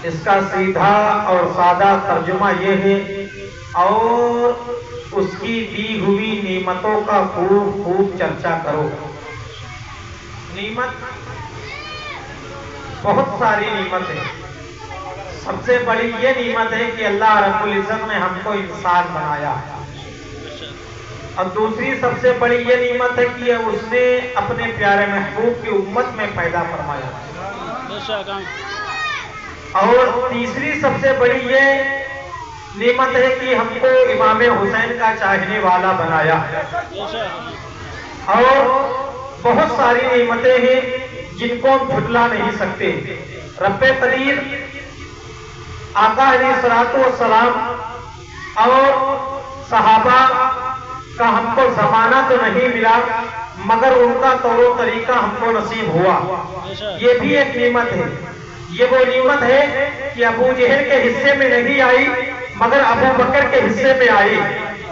اس کا سیدھا اور سادہ ترجمہ یہ ہے، اور اس کی دی ہوئی نعمتوں کا خوب خوب چرچا کرو۔ نعمت بہت ساری نعمت ہے، سب سے بڑی یہ نعمت ہے کہ اللہ رب العزت نے ہم کو انسان بنایا، اور دوسری سب سے بڑی یہ نعمت ہے کہ اس نے اپنے پیارے محبوب کی امت میں پیدا فرمایا، اور تیسری سب سے بڑی یہ نعمت ہے کہ ہم کو امام حسین کا چاہنے والا بنایا، اور بہت ساری نعمتیں ہیں جن کو ہم جھٹلا نہیں سکتے۔ رب قدیر آقا علیہ الصلوۃ والسلام اور صحابہ کا ہم کو زمانہ تو نہیں ملا، مگر ان کا طور و طریقہ ہم کو نصیب ہوا، یہ بھی ایک نعمت ہے۔ یہ وہ نعمت ہے کہ ابو جہل کے حصے میں نہیں آئی مگر ابو بکر کے حصے میں آئی۔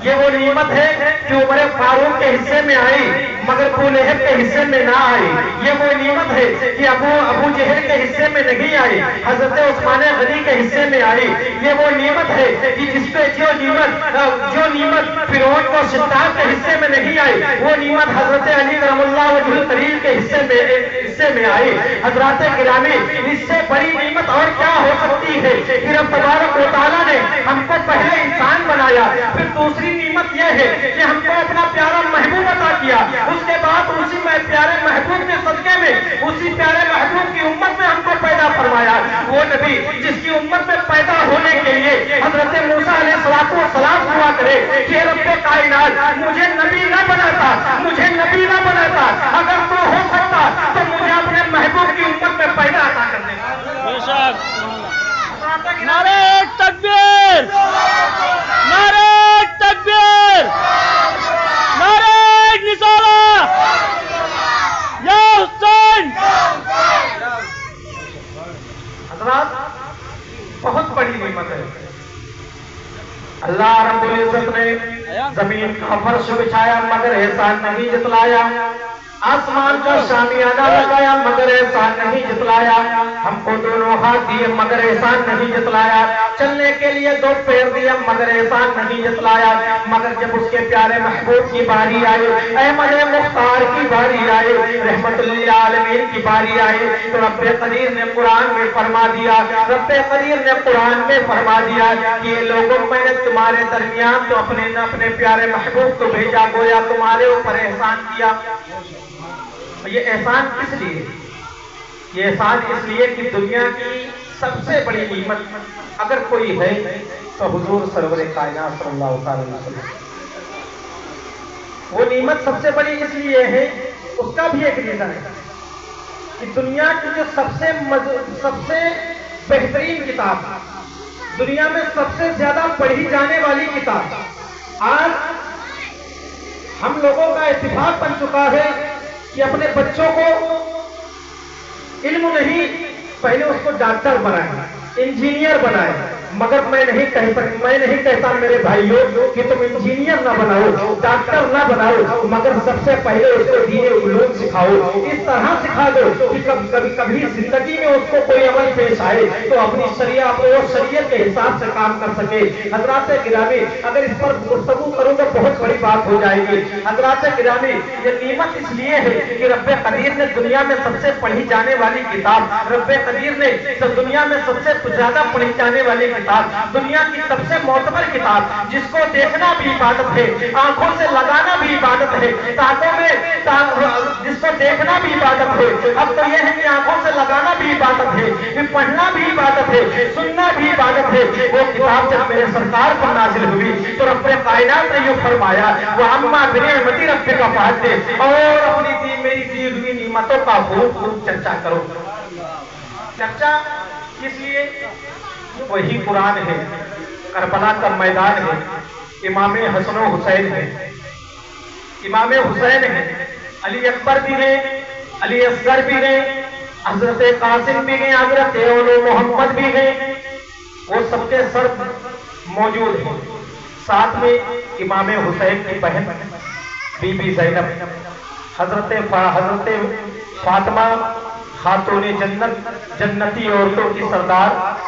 یہ وہ نعمت ہے کہ عمر فاروق کے حصے میں آئی مگر ابو لہب کے حصے میں نہ آئی۔ یہ وہ نعمت ہے کہ ابو جہل کے حصے میں نہیں آئی، حضرت عثمان غنی کے حصے میں آئی۔ یہ وہ نعمت ہے کہ جس پہ جو نعمت فرعون کو شداد کے حصے میں نہیں آئی، وہ نعمت حضرت علی کرم اللہ وجہ الکریم کے حصے میں آئی۔ حضرات گرامی، اس سے بڑی نعمت اور کیا ہو سکتی ہے کہ رب تبارک و تعالیٰ نے ہم کو پہلے انسان بنایا، پھر دوسری نعمت یہ ہے کہ ہم کو اپنا پیارا محبوب عطا کیا، اس کے بعد اسی پیارے محبوب کے صدقے میں اسی پیارے محبوب کی امت میں ہم کو پیدا فرمایا۔ وہ نبی جس کی امت میں پیدا ہونے کے لیے حضرت موسیٰ علیہ السلام دعا کرے کہ رب کائنات مجھے نبی نہ بناتا، اگر تو ہو سکتا تو مجھے اپنے محبوب کی امت میں پیدا عطا کر دے۔ نعرہ تکبیر، نعرہ تکبیر، نعرہ رسالہ، یا حسین۔ حضرات، بہت بڑی نعمت ہے۔ اللہ رب العزت نے زمین کا فرش بچھایا مگر احسان نہیں جتلایا، آسمان کا شامیانہ لگایا مگر احسان نہیں جتلایا، ہم کو دونوں ہاتھ دیے مگر احسان نہیں جتلایا، چلنے کے لیے دو پیر دیے مگر احسان نہیں جتلایا، مگر جب اس کے پیارے محبوب کی باری آئی، احمد مختار کی باری آئی، رحمت للعالمین کی باری آئی، تو رب قدیر نے قرآن میں فرما دیا کہ یہ لوگوں میں نے تمہارے درمیان تو اپنے پیارے محبوب کو بھیجا، گویا تمہارے اوپر احسان کیا۔ یہ احسان کس لیے؟ یہ احسان اس لیے کہ دنیا کی سب سے بڑی نعمت اگر کوئی ہے تو حضور سرور کائنات صلی اللہ علیہ وسلم۔ وہ نعمت سب سے بڑی اس لیے ہے، اس کا بھی ایک ریزن ہے کہ دنیا کی جو سب سے بہترین کتاب، دنیا میں سب سے زیادہ پڑھی جانے والی کتاب، آج ہم لوگوں کا اتفاق بن چکا ہے کہ اپنے بچوں کو علم نہیں، پہلے اس کو ڈاکٹر بنائیں، انجینئر بنائیں، مگر میں نہیں کہتا میرے بھائیوں کہ تم انجینئر نہ بناؤ، ڈاکٹر نہ بناؤ، مگر سب سے پہلے اس کو دین علوم سکھاؤ، اس طرح سکھا دو کہ کبھی زندگی میں اس کو کوئی عمل پیش آئے تو اپنی شریعت کے حساب سے کام کر سکے۔ حضرات گرامی، اگر اس پر گفتگو کروں تو بہت بڑی بات ہو جائے گی۔ حضرات گرامی، یہ نعمت اس لیے ہے کہ رب قدیر نے دنیا میں سب سے پڑھی جانے والی کتاب، رب قدیر نے دنیا میں سب سے زیادہ پڑھی جانے والی کتاب، دنیا کی سب سے معتبر کتاب، جس کو دیکھنا بھی عبادت ہے، آنکھوں سے لگانا بھی عبادت ہے، جس کو دیکھنا بھی عبادت ہے، اب تو یہ ہے کہ آنکھوں سے لگانا بھی عبادت ہے، پڑھنا بھی عبادت ہے، سننا بھی عبادت ہے۔ وہ کتاب جب میرے سرکار پر نازل ہوئی تو رب کائنات نے یہ فرمایا، وَأَمَّا بِنِعْمَتِ رَبِّكَ فَحَدِّثْ، اور اپنی میری دی ہوئی نعمتوں کا خوب چرچا کرو۔ چرچا کس لیے؟ وہی قرآن ہے، کربلا کا میدان ہے، امام حسن و حسین ہے، امام حسین ہے، علی اکبر بھی ہیں، علی اصغر بھی ہیں، حضرت قاسم بھی ہیں، حضرت اولو محمد بھی ہیں، وہ سب کے سر موجود ہیں۔ ساتھ میں امام حسین کی بہن بی بی زینب، حضرت فاطمہ خاتون جنت، جنتی عورتوں کی سردار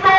2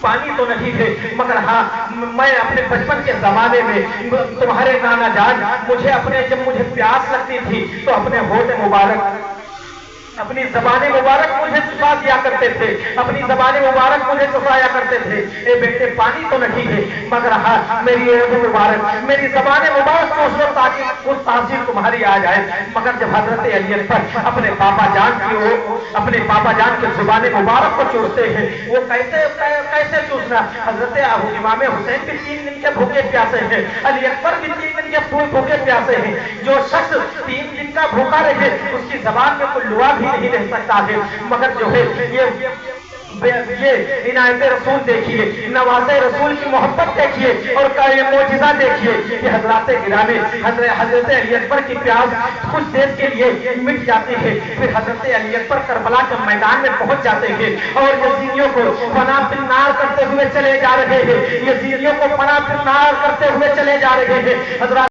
پانی تو نہیں تھے مگر ہاں میں اپنے بچپن کے زمانے میں تمہارے نانا جان جب مجھے پیاس لگتی تھی تو اپنے ہونٹ مبارک اپنی زبان مبارک مجھے چسا دیا کرتے تھے، اپنی زبان مبارک مجھے چسایا کرتے تھے، اے بیٹے پانی تو نہیں ہے مگر ہاں میری ہونٹ مبارک میری زبان مبارک سوچ لو تاکہ کچھ تاثیر تمہاری آ جائے۔ مگر جب حضرت علی اکبر اپنے بابا جان کی زبان مبارک کو چوستے ہیں، وہ کیسے چوسنا؟ حضرت امام حسین بھی 3 دن کے بھوکے پیاسے ہیں، علی اکبر بھی 3 دن کے بھوکے پیاسے ہیں۔ جو شخص 3 دن کا بھوکا رہے اس کی زبان میں کوئی لعا بھی نہیں رہ سکتا ہے، مگر جو ہے یہ عنایت رسول دیکھیے، نواز رسول کی محبت دیکھیے اور یہ معجزہ دیکھیے کہ حضرات گرامی حضرت علی اکبر کی پیاس کچھ دیر کے لیے مٹ جاتی ہے، پھر حضرت علی اکبر کربلا کے میدان میں پہنچ جاتے ہیں اور یزیدیوں کو فنا فی النار کرتے ہوئے چلے جا رہے ہیں، یزیدیوں کو فنا فی النار کرتے ہوئے چلے جا رہے ہیں۔ حضرات